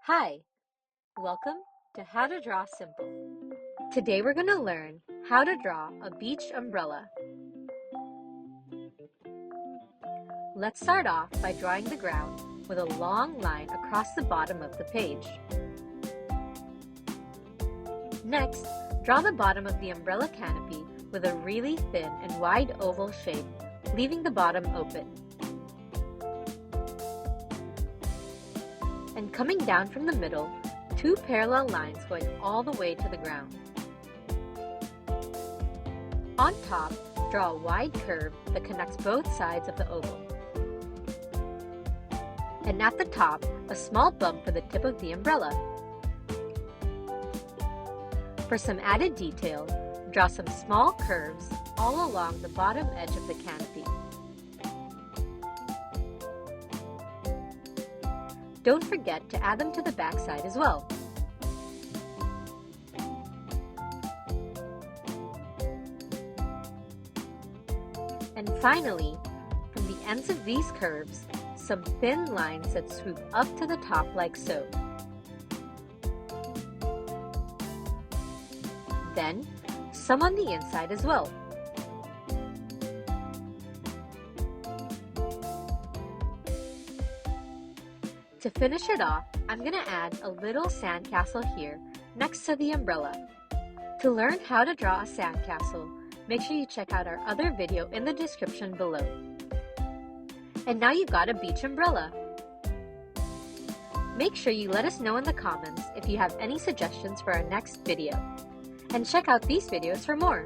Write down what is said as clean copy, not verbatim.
Hi, welcome to How to Draw Simple. Today we're going to learn how to draw a beach umbrella. Let's start off by drawing the ground with a long line across the bottom of the page. Next, draw the bottom of the umbrella canopy with a really thin and wide oval shape, leaving the bottom open. And coming down from the middle, two parallel lines going all the way to the ground. On top, draw a wide curve that connects both sides of the oval. And at the top, a small bump for the tip of the umbrella. For some added detail, draw some small curves all along the bottom edge of the canopy. Don't forget to add them to the back side as well. And finally, from the ends of these curves, some thin lines that swoop up to the top like so. Then, some on the inside as well. To finish it off, I'm going to add a little sandcastle here next to the umbrella. To learn how to draw a sandcastle, make sure you check out our other video in the description below. And now you've got a beach umbrella. Make sure you let us know in the comments if you have any suggestions for our next video. And check out these videos for more.